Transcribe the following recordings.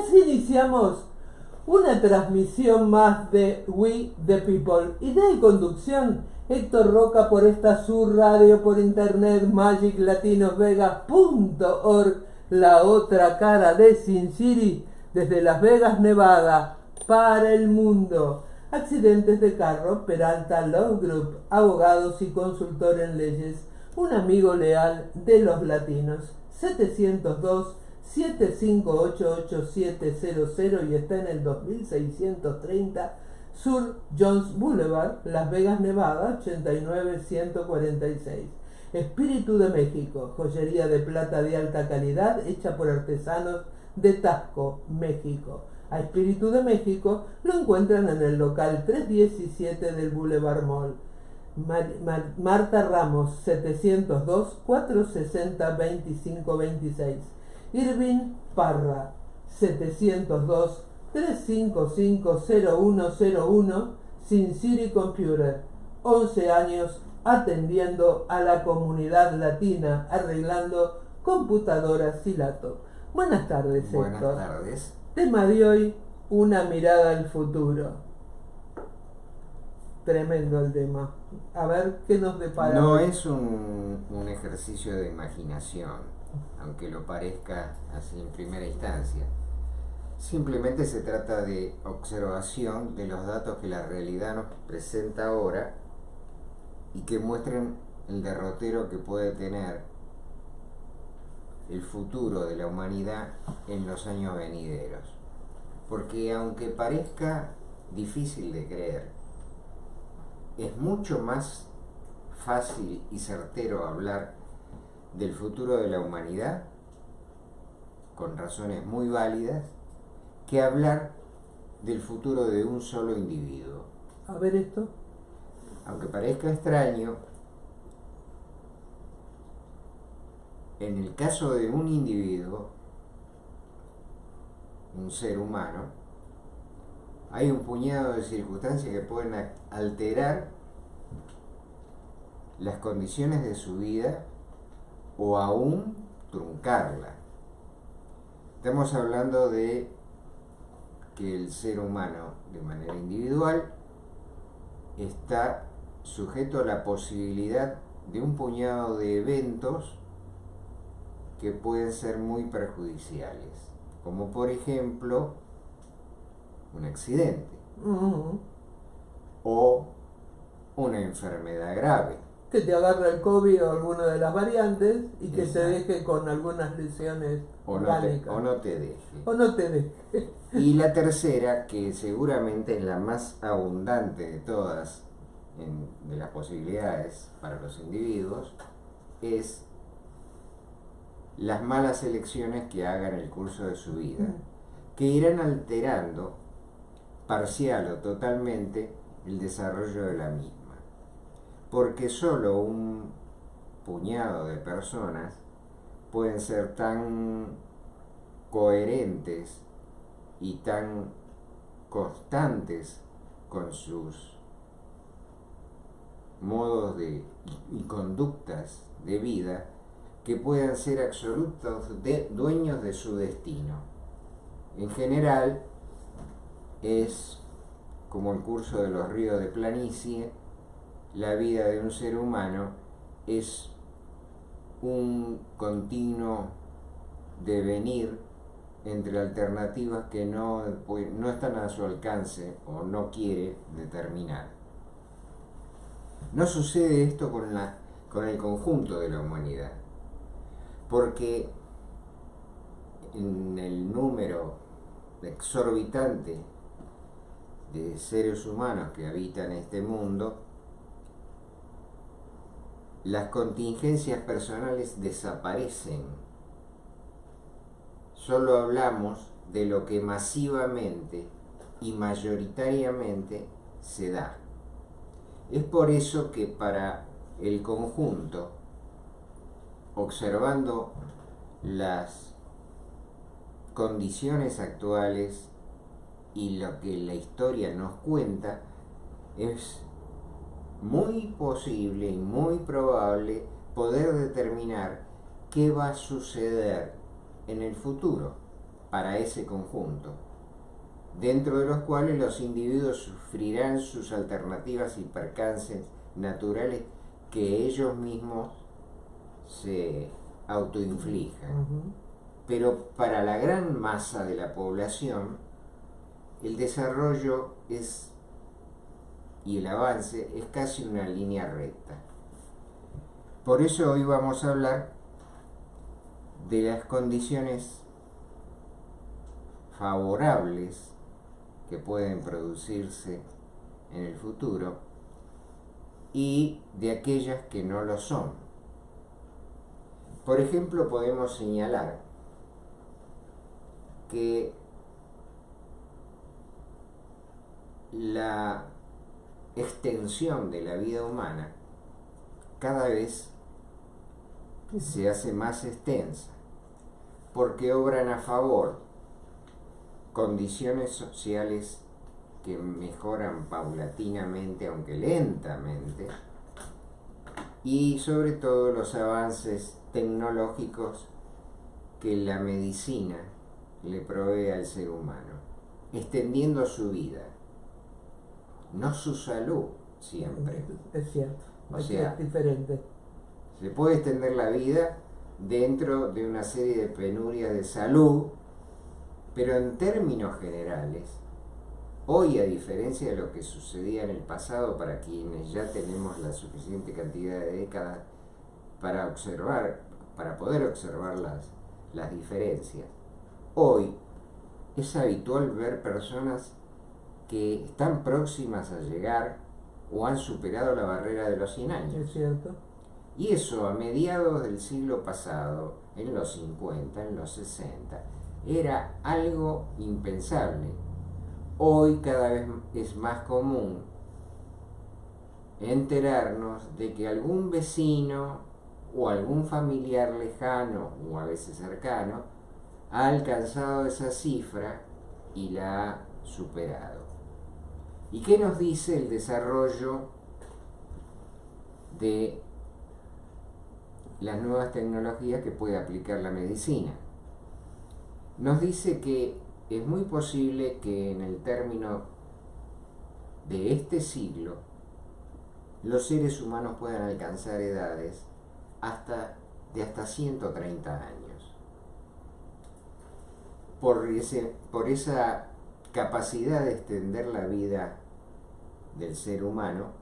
así iniciamos una transmisión más de We the People. Idea y conducción, Héctor Roca por esta su radio por internet, magiclatinosvegas.org, la otra cara de Sin City, desde Las Vegas, Nevada, para el mundo. Accidentes de carro, Peralta Law Group, abogados y consultor en leyes, un amigo leal de los latinos. 702-758-8700 y está en el 2630 Sur Jones Boulevard, Las Vegas, Nevada, 89146. Espíritu de México, joyería de plata de alta calidad hecha por artesanos de Tasco, México. A Espíritu de México lo encuentran en el local 317 del Boulevard Mall. Marta Ramos, 702-460-2526. Irving Parra, 702-355-0101, Sin City Computer. 11 años atendiendo a la comunidad latina, arreglando computadoras y laptops. Buenas tardes, Héctor. Buenas tardes. Tema de hoy, una mirada al futuro. Tremendo el tema. A ver qué nos depara. No es un ejercicio de imaginación, aunque lo parezca así en primera instancia. Simplemente se trata de observación de los datos que la realidad nos presenta ahora y que muestren el derrotero que puede tener el futuro de la humanidad en los años venideros. Porque aunque parezca difícil de creer, es mucho más fácil y certero hablar del futuro de la humanidad, con razones muy válidas, que hablar del futuro de un solo individuo. A ver esto. Aunque parezca extraño, en el caso de un individuo, un ser humano, hay un puñado de circunstancias que pueden alterar las condiciones de su vida o aún truncarla. Estamos hablando de que el ser humano, de manera individual, está sujeto a la posibilidad de un puñado de eventos que pueden ser muy perjudiciales, como por ejemplo un accidente o una enfermedad grave. Que te agarre el COVID o alguna de las variantes y que Exacto. te deje con algunas lesiones O orgánicas. no te deje. O no te deje. Y la tercera, que seguramente es la más abundante de todas, de las posibilidades para los individuos, es las malas elecciones que hagan en el curso de su vida, que irán alterando parcial o totalmente el desarrollo de la misma. Porque solo un puñado de personas pueden ser tan coherentes y tan constantes con sus modos y conductas de vida que puedan ser absolutos dueños de su destino. En general, es como el curso de los ríos de planicie. La vida de un ser humano es un continuo devenir entre alternativas que no están a su alcance o no quiere determinar. No sucede esto con el conjunto de la humanidad, porque en el número exorbitante de seres humanos que habitan este mundo, las contingencias personales desaparecen. Solo hablamos de lo que masivamente y mayoritariamente se da. Es por eso que para el conjunto, observando las condiciones actuales y lo que la historia nos cuenta, es muy posible y muy probable poder determinar qué va a suceder en el futuro. para ese conjunto, dentro de los cuales los individuos sufrirán sus alternativas y percances naturales que ellos mismos se autoinflijan. Pero para la gran masa de la población, el desarrollo y el avance es casi una línea recta. Por eso hoy vamos a hablar de las condiciones favorables que pueden producirse en el futuro y de aquellas que no lo son. Por ejemplo, podemos señalar que la extensión de la vida humana cada vez se hace más extensa, porque obran a favor condiciones sociales que mejoran paulatinamente, aunque lentamente, y sobre todo los avances tecnológicos que la medicina le provee al ser humano, extendiendo su vida, no su salud siempre. Es cierto, O sea, es diferente. Se puede extender la vida dentro de una serie de penurias de salud, pero en términos generales, hoy, a diferencia de lo que sucedía en el pasado, para quienes ya tenemos la suficiente cantidad de décadas para poder observar las diferencias, hoy es habitual ver personas que están próximas a llegar o han superado la barrera de los 100 años. Es cierto. Y eso a mediados del siglo pasado, en los 50, en los 60, era algo impensable. Hoy cada vez es más común enterarnos de que algún vecino o algún familiar lejano o a veces cercano ha alcanzado esa cifra y la ha superado. ¿Y qué nos dice el desarrollo de las nuevas tecnologías que puede aplicar la medicina? Nos dice que es muy posible que en el término de este siglo los seres humanos puedan alcanzar edades de hasta 130 años. Por esa capacidad de extender la vida del ser humano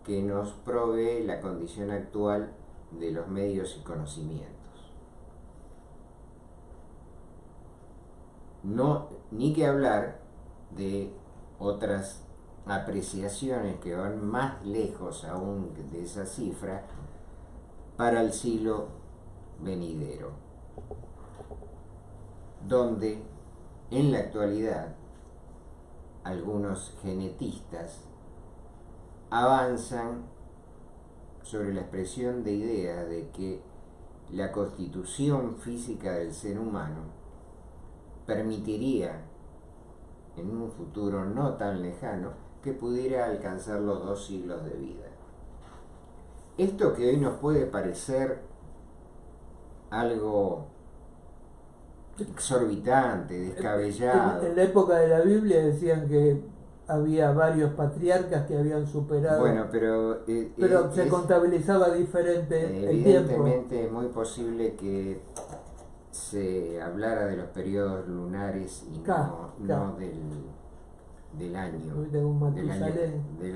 que nos provee la condición actual de los medios y conocimientos. Ni que hablar de otras apreciaciones que van más lejos aún de esa cifra para el siglo venidero, donde en la actualidad algunos genetistas avanzan sobre la expresión de ideas de que la constitución física del ser humano permitiría en un futuro no tan lejano que pudiera alcanzar los 2 siglos de vida. Esto que hoy nos puede parecer algo exorbitante, descabellado. En la época de la Biblia decían que había varios patriarcas que habían superado. Bueno, pero se contabilizaba diferente el tiempo. Evidentemente es muy posible que se hablara de los periodos lunares y no del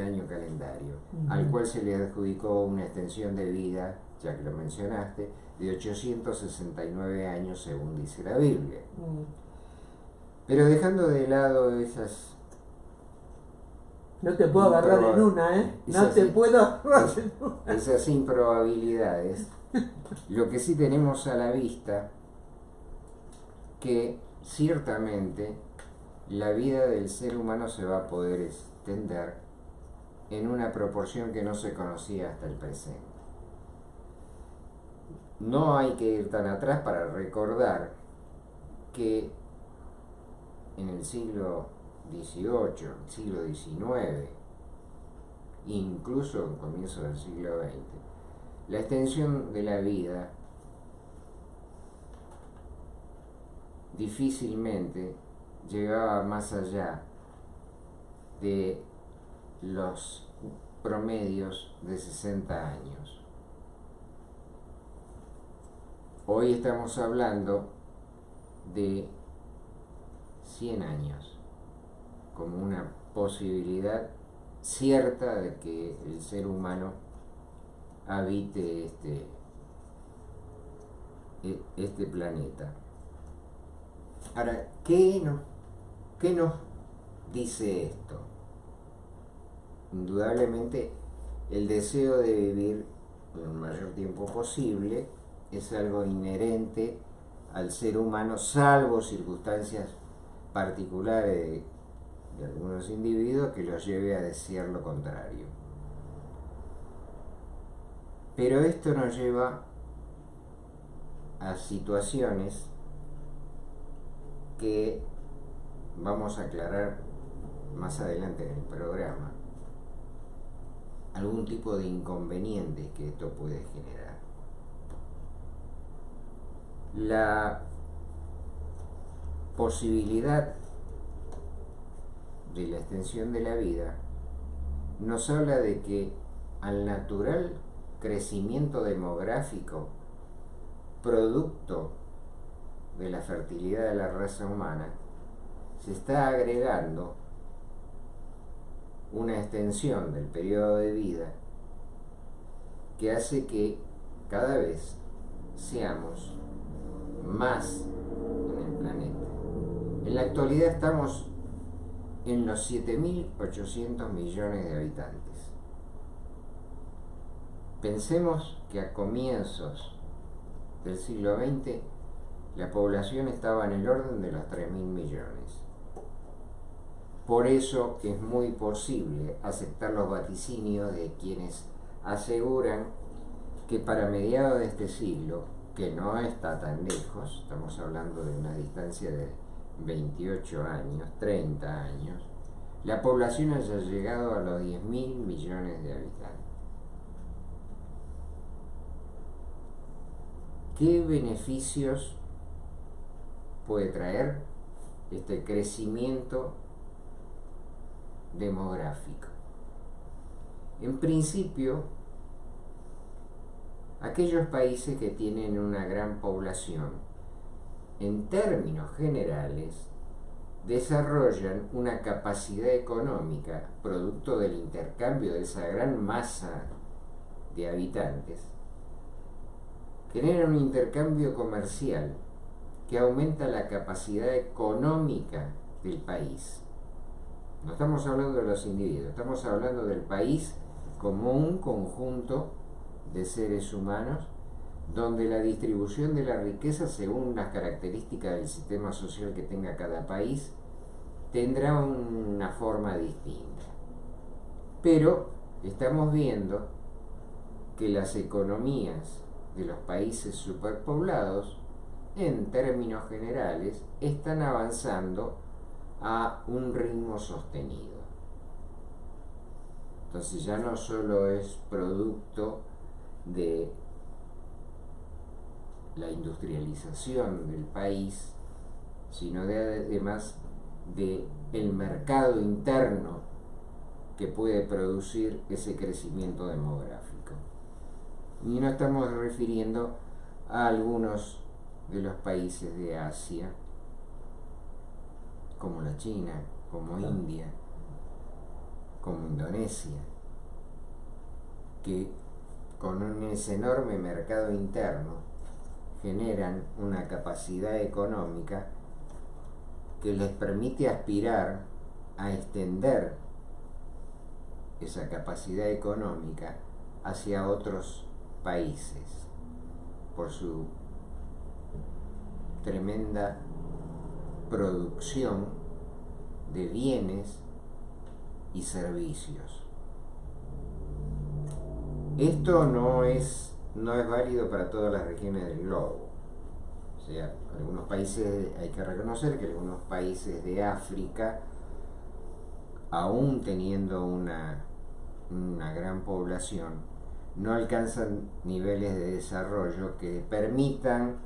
año calendario, al cual se le adjudicó una extensión de vida, ya que lo mencionaste, de 869 años según dice la Biblia. Pero dejando de lado esas... No te puedo agarrar en una, ¿eh? No te puedo agarrar en una. Esas improbabilidades. Lo que sí tenemos a la vista, que ciertamente la vida del ser humano se va a poder extender en una proporción que no se conocía hasta el presente. No hay que ir tan atrás para recordar que en el siglo XVIII, el siglo XIX, incluso en comienzo del siglo XX, la extensión de la vida difícilmente llegaba más allá de los promedios de 60 años. Hoy estamos hablando de 100 años como una posibilidad cierta de que el ser humano habite este planeta. Ahora, ¿qué nos dice esto? Indudablemente, el deseo de vivir el mayor tiempo posible es algo inherente al ser humano, salvo circunstancias particulares de algunos individuos que los lleve a desear lo contrario. Pero esto nos lleva a situaciones que vamos a aclarar más adelante en el programa, algún tipo de inconvenientes que esto puede generar. La posibilidad de la extensión de la vida nos habla de que al natural crecimiento demográfico producto de la fertilidad de la raza humana se está agregando una extensión del periodo de vida que hace que cada vez seamos más en el planeta. En la actualidad estamos en los 7.800 millones de habitantes. Pensemos que a comienzos del siglo XX la población estaba en el orden de los 3.000 millones. Por eso es muy posible aceptar los vaticinios de quienes aseguran que para mediados de este siglo, que no está tan lejos, estamos hablando de una distancia de 28 años, 30 años, la población haya llegado a los 10.000 millones de habitantes. ¿Qué beneficios puede traer este crecimiento demográfico? En principio, aquellos países que tienen una gran población, en términos generales, desarrollan una capacidad económica producto del intercambio de esa gran masa de habitantes, generan un intercambio comercial que aumenta la capacidad económica del país. No estamos hablando de los individuos, estamos hablando del país como un conjunto de seres humanos donde la distribución de la riqueza, según las características del sistema social que tenga cada país, tendrá una forma distinta. Pero estamos viendo que las economías de los países superpoblados, en términos generales, están avanzando a un ritmo sostenido. Entonces ya no solo es producto de la industrialización del país, sino además del mercado interno que puede producir ese crecimiento demográfico. Y no estamos refiriendo a algunos de los países de Asia, como la China, como India, como Indonesia, que con ese enorme mercado interno generan una capacidad económica que les permite aspirar a extender esa capacidad económica hacia otros países por su tremenda producción de bienes y servicios. Esto no es válido para todas las regiones del globo. O sea, algunos países, hay que reconocer que algunos países de África, aún teniendo una gran población, no alcanzan niveles de desarrollo que permitan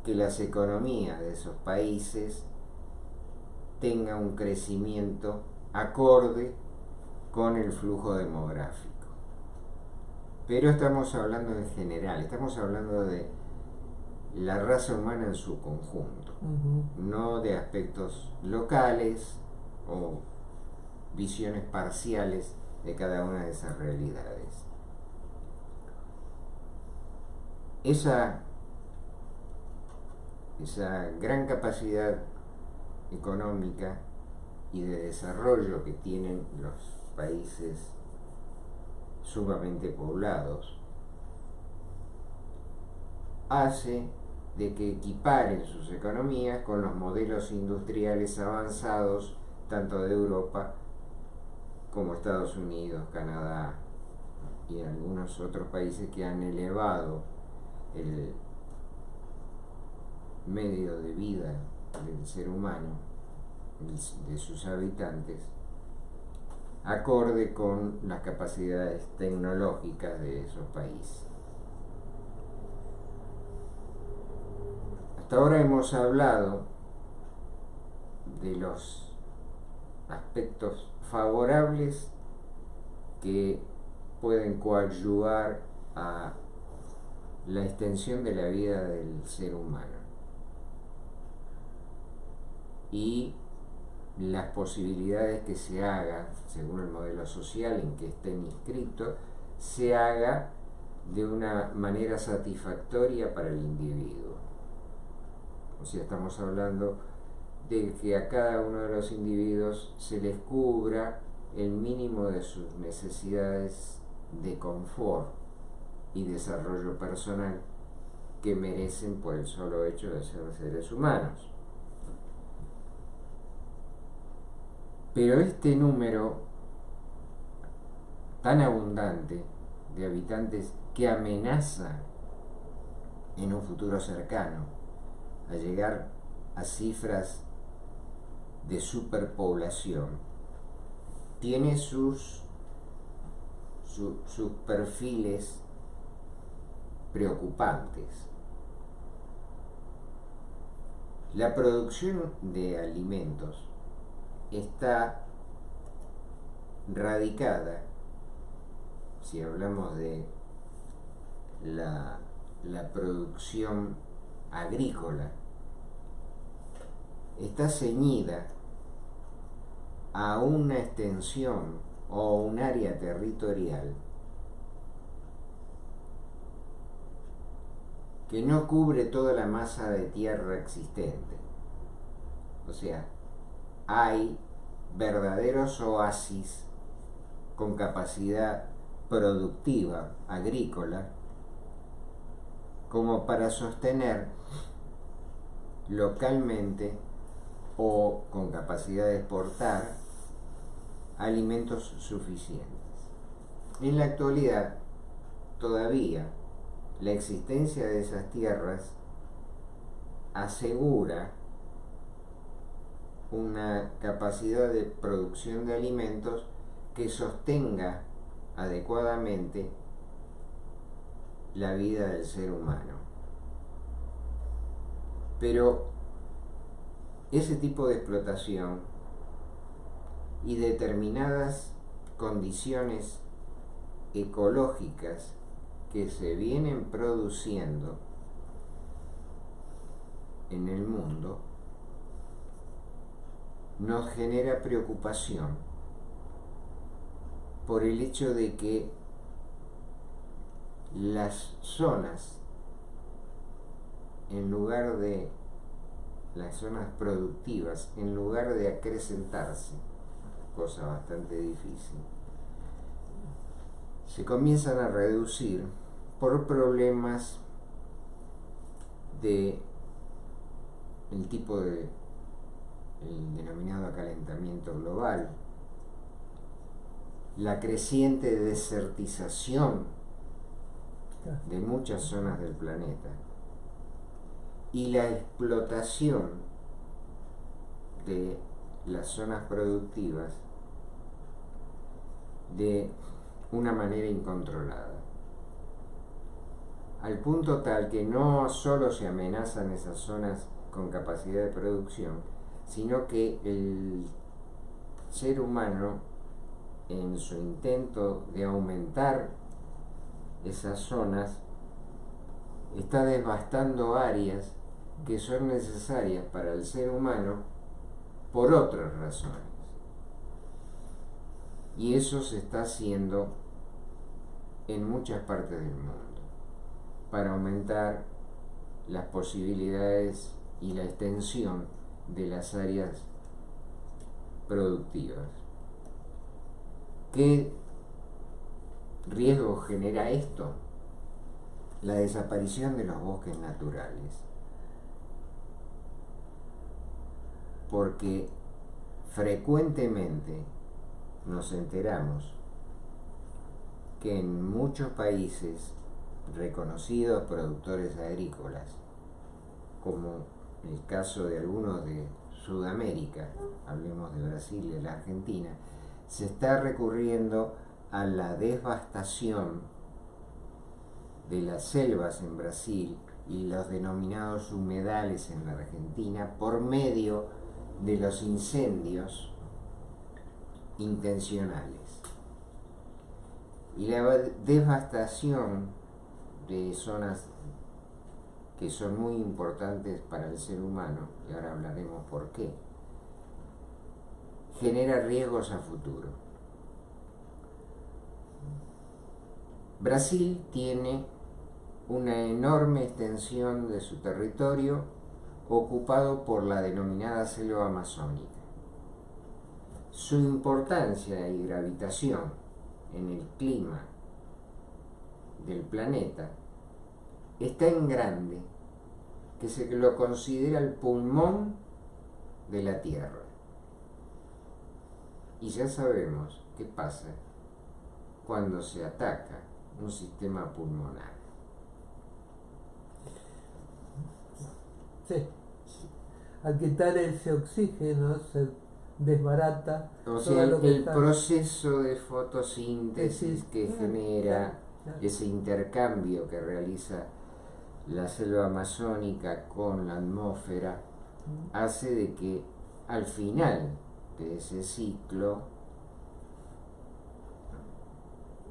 que las economías de esos países tengan un crecimiento acorde con el flujo demográfico. Pero estamos hablando en general, estamos hablando de la raza humana en su conjunto, no de aspectos locales o visiones parciales de cada una de esas realidades. Esa gran capacidad económica y de desarrollo que tienen los países sumamente poblados hace de que equiparen sus economías con los modelos industriales avanzados tanto de Europa como Estados Unidos, Canadá y algunos otros países que han elevado el medio de vida del ser humano, de sus habitantes, acorde con las capacidades tecnológicas de esos países. Hasta ahora hemos hablado de los aspectos favorables que pueden coadyuvar a la extensión de la vida del ser humano y las posibilidades que se haga, según el modelo social en que estén inscritos, se haga de una manera satisfactoria para el individuo. O sea, estamos hablando de que a cada uno de los individuos se les cubra el mínimo de sus necesidades de confort y desarrollo personal que merecen por el solo hecho de ser seres humanos. Pero este número tan abundante de habitantes que amenaza en un futuro cercano a llegar a cifras de superpoblación tiene sus perfiles preocupantes. La producción de alimentos está radicada, si hablamos de la producción agrícola, está ceñida a una extensión o un área territorial que no cubre toda la masa de tierra existente. O sea, hay verdaderos oasis con capacidad productiva agrícola como para sostener localmente o con capacidad de exportar alimentos suficientes. En la actualidad, todavía la existencia de esas tierras asegura una capacidad de producción de alimentos que sostenga adecuadamente la vida del ser humano. Pero ese tipo de explotación y determinadas condiciones ecológicas que se vienen produciendo en el mundo nos genera preocupación por el hecho de que las zonas, en lugar de las zonas productivas, en lugar de acrecentarse, cosa bastante difícil, se comienzan a reducir por problemas de el tipo de el denominado calentamiento global, la creciente desertización de muchas zonas del planeta y la explotación de las zonas productivas de una manera incontrolada. al punto tal que no solo se amenazan esas zonas con capacidad de producción, sino que el ser humano, en su intento de aumentar esas zonas, está devastando áreas que son necesarias para el ser humano por otras razones. Y eso se está haciendo en muchas partes del mundo para aumentar las posibilidades y la extensión de las áreas productivas. ¿Qué riesgo genera esto? La desaparición de los bosques naturales. Porque frecuentemente nos enteramos que en muchos países reconocidos productores agrícolas, como el caso de algunos de Sudamérica, hablemos de Brasil y de la Argentina, se está recurriendo a la devastación de las selvas en Brasil y los denominados humedales en la Argentina por medio de los incendios intencionales. Y la devastación de zonas que son muy importantes para el ser humano, y ahora hablaremos por qué, genera riesgos a futuro. Brasil tiene una enorme extensión de su territorio ocupado por la denominada selva amazónica. Su importancia y gravitación en el clima del planeta es tan grande que se lo considera el pulmón de la Tierra. Y ya sabemos qué pasa cuando se ataca un sistema pulmonar. Sí. Al quitar ese oxígeno se desbarata. O sea, el proceso de fotosíntesis que genera ese intercambio que realiza la selva amazónica con la atmósfera hace de que al final de ese ciclo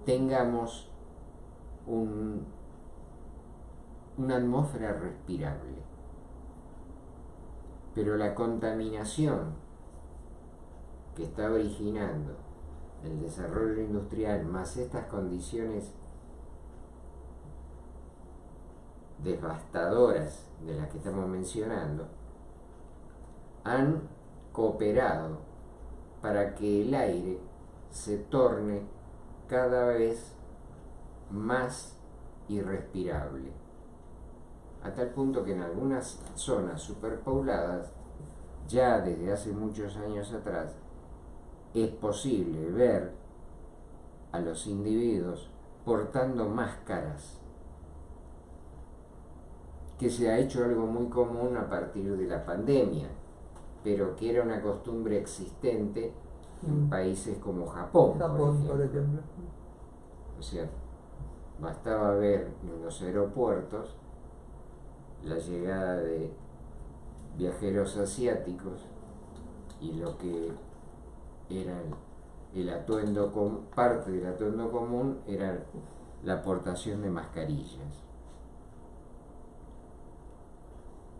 tengamos una atmósfera respirable. Pero la contaminación que está originando el desarrollo industrial más estas condiciones devastadoras de las que estamos mencionando han cooperado para que el aire se torne cada vez más irrespirable, a tal punto que en algunas zonas superpobladas, ya desde hace muchos años atrás, es posible ver a los individuos portando máscaras, que se ha hecho algo muy común a partir de la pandemia, pero que era una costumbre existente en países como Japón, por ejemplo. O sea, bastaba ver en los aeropuertos la llegada de viajeros asiáticos y lo que era el atuendo, parte del atuendo común era la aportación de mascarillas.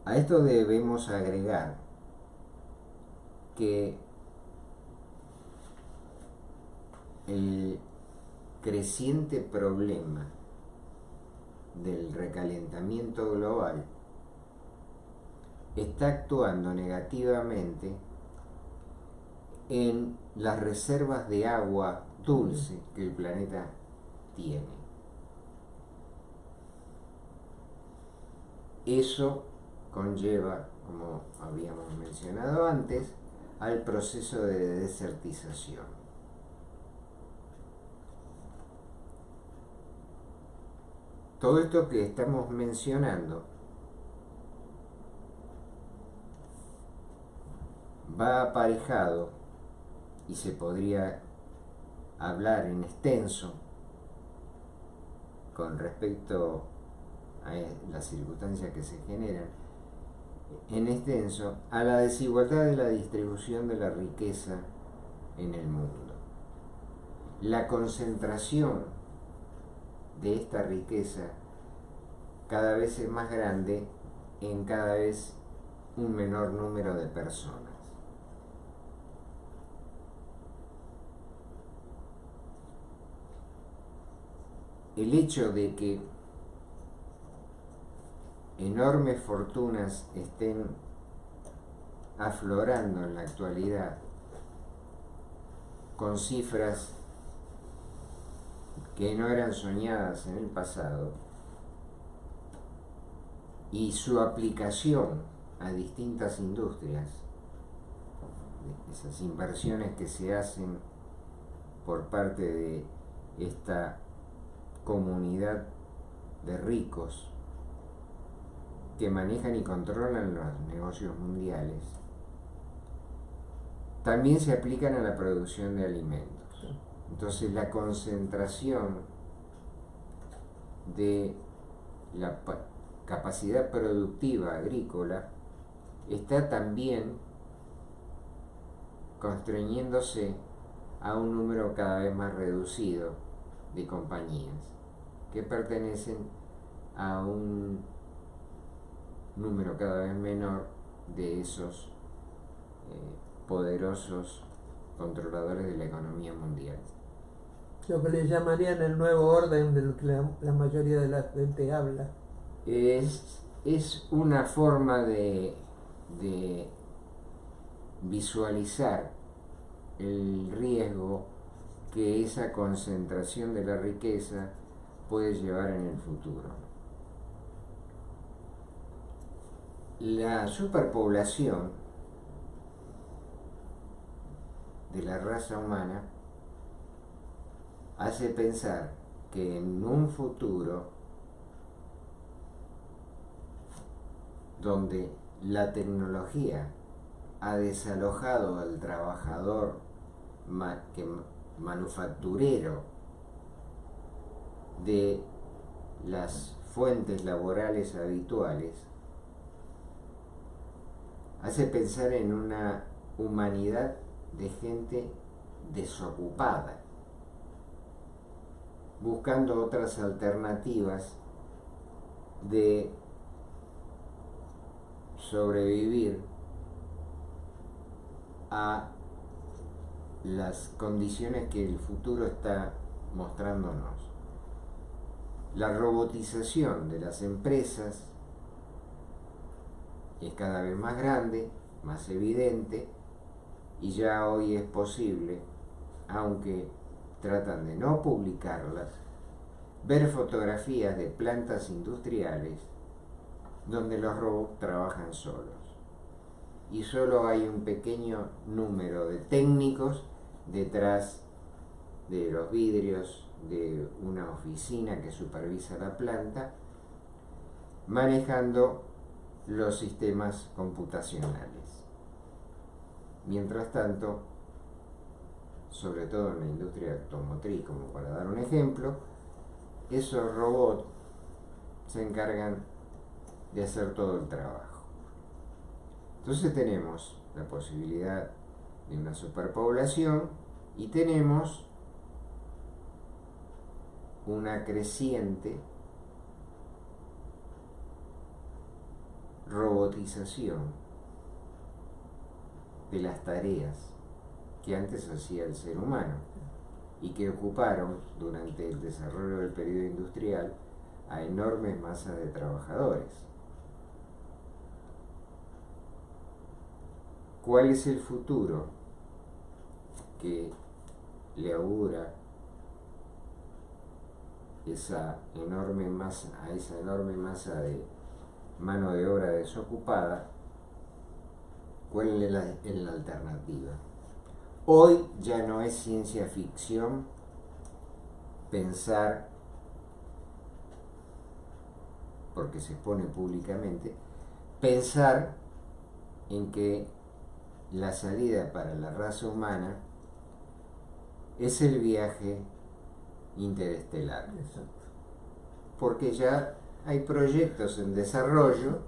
A esto debemos agregar que el creciente problema del recalentamiento global está actuando negativamente en las reservas de agua dulce que el planeta tiene. Eso conlleva, como habíamos mencionado antes, al proceso de desertización. Todo esto que estamos mencionando va aparejado, y se podría hablar en extenso con respecto a las circunstancias que se generan, en extenso, a la desigualdad de la distribución de la riqueza en el mundo. La concentración de esta riqueza cada vez es más grande en cada vez un menor número de personas. El hecho de que enormes fortunas estén aflorando en la actualidad con cifras que no eran soñadas en el pasado, y su aplicación a distintas industrias, esas inversiones que se hacen por parte de esta comunidad de ricos que manejan y controlan los negocios mundiales, también se aplican a la producción de alimentos. Entonces la concentración de la capacidad productiva agrícola está también constreñiéndose a un número cada vez más reducido de compañías que pertenecen a un número cada vez menor de esos poderosos controladores de la economía mundial. Lo que le llamarían el nuevo orden del que la mayoría de la gente habla. Es una forma de visualizar el riesgo que esa concentración de la riqueza puede llevar en el futuro. La superpoblación de la raza humana hace pensar que en un futuro donde la tecnología ha desalojado al trabajador manufacturero de las fuentes laborales habituales, hace pensar en una humanidad de gente desocupada, buscando otras alternativas de sobrevivir a las condiciones que el futuro está mostrándonos. La robotización de las empresas es cada vez más grande, más evidente, y ya hoy es posible, aunque tratan de no publicarlas, ver fotografías de plantas industriales donde los robots trabajan solos y solo hay un pequeño número de técnicos detrás de los vidrios de una oficina que supervisa la planta, manejando los sistemas computacionales. Mientras tanto, sobre todo en la industria automotriz, como para dar un ejemplo, esos robots se encargan de hacer todo el trabajo. Entonces tenemos la posibilidad de una superpoblación y tenemos una creciente robotización de las tareas que antes hacía el ser humano y que ocuparon durante el desarrollo del periodo industrial a enormes masas de trabajadores. ¿Cuál es el futuro que le augura esa enorme masa de mano de obra desocupada? ¿Cuál es la alternativa? Hoy ya no es ciencia ficción pensar, porque se expone públicamente, pensar en que la salida para la raza humana es el viaje interestelar. Exacto. Porque ya hay proyectos en desarrollo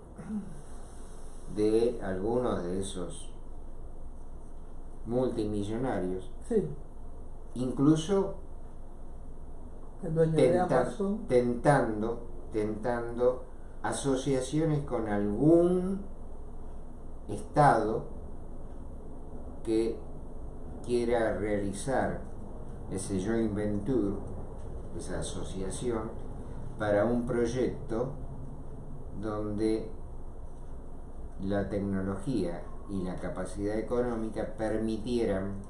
de algunos de esos multimillonarios, Sí, incluso el dueño de Amazon. tentando asociaciones con algún estado que quiera realizar ese joint venture, esa asociación, para un proyecto donde la tecnología y la capacidad económica permitieran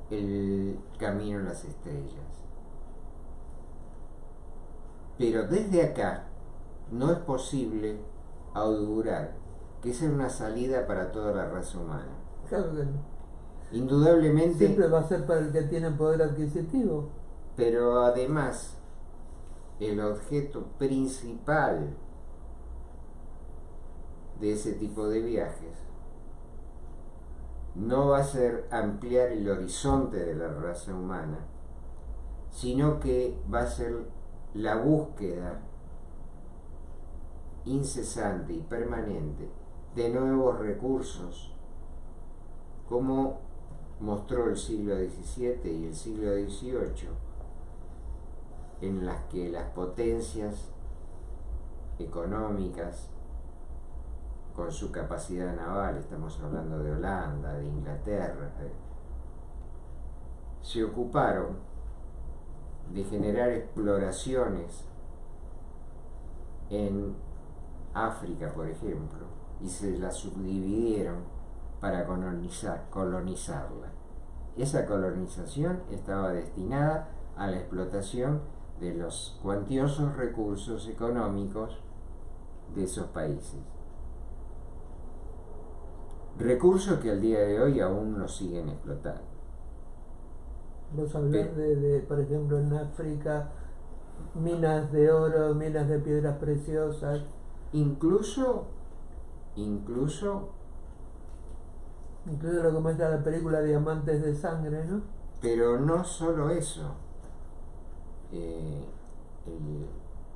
el camino a las estrellas. Pero desde acá no es posible augurar que sea una salida para toda la raza humana. Claro que no. Indudablemente, Siempre va a ser para el que tiene poder adquisitivo. pero además el objeto principal de ese tipo de viajes no va a ser ampliar el horizonte de la raza humana, sino que va a ser la búsqueda incesante y permanente de nuevos recursos, como mostró el siglo XVII y el siglo XVIII, en las que las potencias económicas, con su capacidad naval, estamos hablando de Holanda, de Inglaterra, se ocuparon de generar exploraciones en África, por ejemplo, y se la subdividieron para colonizarla. Esa colonización estaba destinada a la explotación de los cuantiosos recursos económicos de esos países. Recursos que al día de hoy aún no siguen explotando. Vos hablás de, por ejemplo, en África, minas de oro, minas de piedras preciosas. Incluso lo que muestra la película Diamantes de Sangre, ¿no? pero no solo eso. El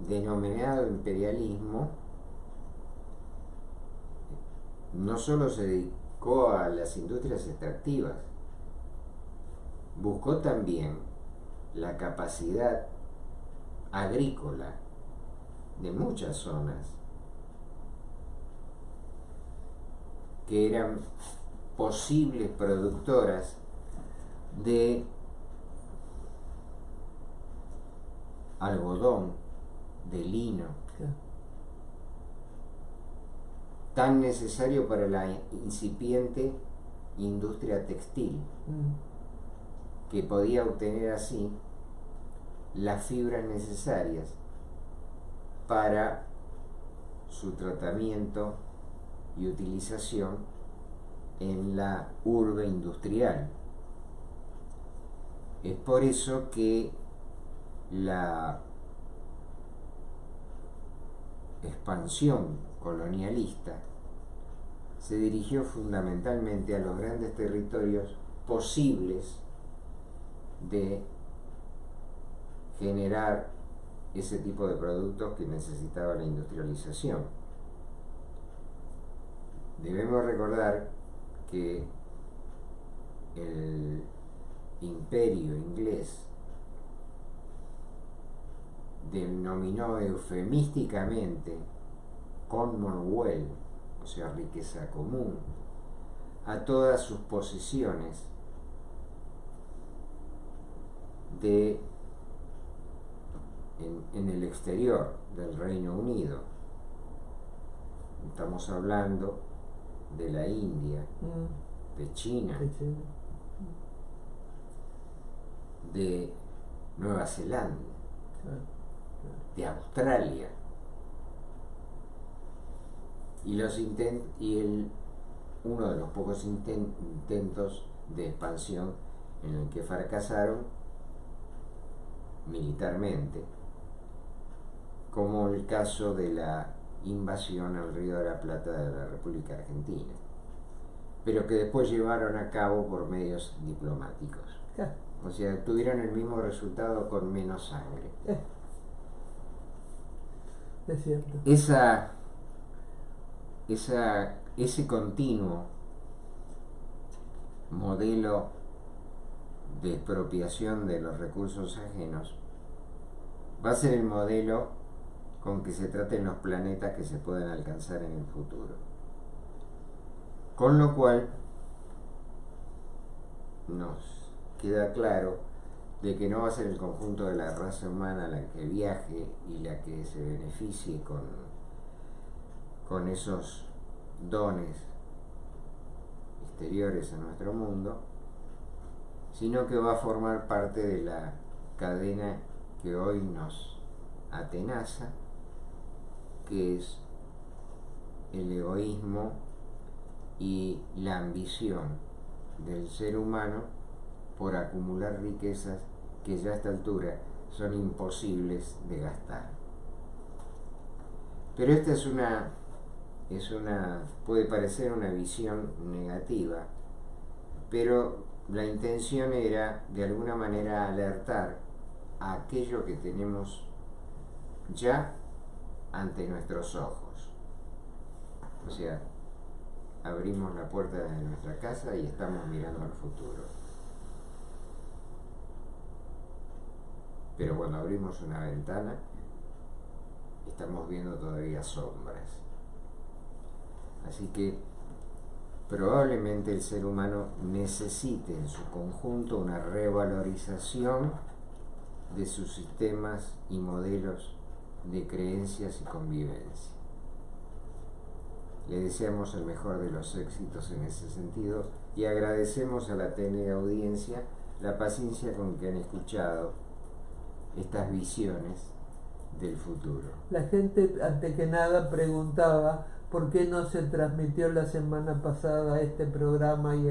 denominado imperialismo no solo se dedicó a las industrias extractivas, buscó también la capacidad agrícola de muchas zonas que eran posibles productoras de algodón, de lino, tan necesario para la incipiente industria textil, que podía obtener así las fibras necesarias para su tratamiento y utilización en la urbe industrial. Es por eso que la expansión colonialista se dirigió fundamentalmente a los grandes territorios posibles de generar ese tipo de productos que necesitaba la industrialización. Debemos recordar que el imperio inglés denominó eufemísticamente Commonwealth, o sea, riqueza común, a todas sus posesiones en el exterior del Reino Unido. Estamos hablando de la India, de China, de Nueva Zelanda, de Australia, y uno de los pocos intentos de expansión en el que fracasaron militarmente, como el caso de la invasión al Río de la Plata de la República Argentina, pero que después llevaron a cabo por medios diplomáticos. O sea, tuvieron el mismo resultado con menos sangre. Es cierto. Ese continuo modelo de expropiación de los recursos ajenos va a ser el modelo con que se traten los planetas que se pueden alcanzar en el futuro. Con lo cual nos queda claro de que no va a ser el conjunto de la raza humana la que viaje y la que se beneficie con esos dones exteriores a nuestro mundo, sino que va a formar parte de la cadena que hoy nos atenaza, que es el egoísmo y la ambición del ser humano por acumular riquezas que ya a esta altura son imposibles de gastar. Pero esta puede parecer una visión negativa, pero la intención era de alguna manera alertar a aquello que tenemos ya ante nuestros ojos. O sea, abrimos la puerta de nuestra casa y estamos mirando al futuro. Pero cuando abrimos una ventana, estamos viendo todavía sombras. Así que probablemente el ser humano necesite en su conjunto una revalorización de sus sistemas y modelos de creencias y convivencia. Le deseamos el mejor de los éxitos en ese sentido y agradecemos a la teleaudiencia la paciencia con que han escuchado estas visiones del futuro. La gente, ante que nada, preguntaba por qué no se transmitió la semana pasada este programa y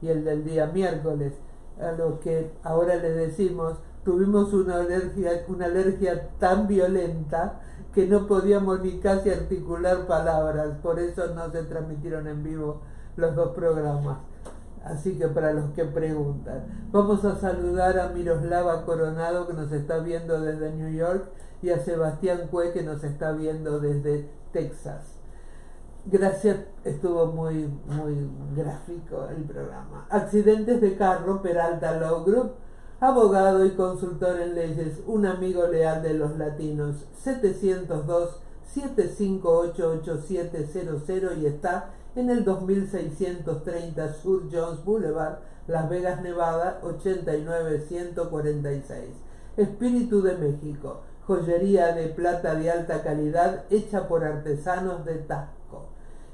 el del día miércoles. A lo que ahora les decimos, tuvimos una alergia tan violenta que no podíamos ni casi articular palabras, por eso no se transmitieron en vivo los dos programas. Así que para los que preguntan, vamos a saludar a Miroslava Coronado, que nos está viendo desde New York, y a Sebastián Cue, que nos está viendo desde Texas. Gracias, estuvo muy gráfico el programa. Accidentes de carro, Peralta Law Group, abogado y consultor en leyes, un amigo leal de los latinos, 702-758-8700, y está en el 2630 Sur Jones Boulevard, Las Vegas, Nevada, 89146. Espíritu de México, joyería de plata de alta calidad hecha por artesanos de Tasco.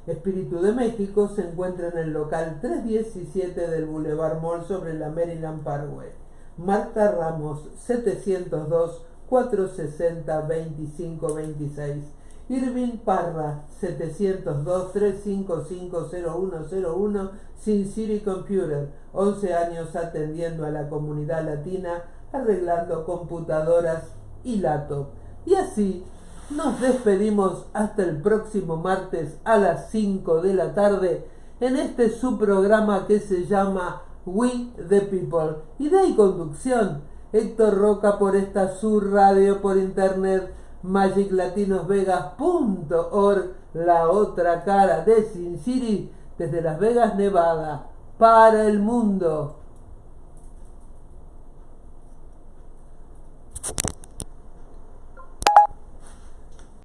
Espíritu de México se encuentra en el local 317 del Boulevard Mall sobre la Maryland Parkway. Marta Ramos, 702-460-2526. Irving Parra, 702-355-0101, Sin City Computer, 11 años atendiendo a la comunidad latina, arreglando computadoras y laptop. Y así nos despedimos hasta el próximo martes a las 5 de la tarde en este su programa que se llama We the People, idea y conducción Héctor Roca, por esta su radio por internet magiclatinosvegas.org, la otra cara de Sin City, desde Las Vegas, Nevada, para el mundo.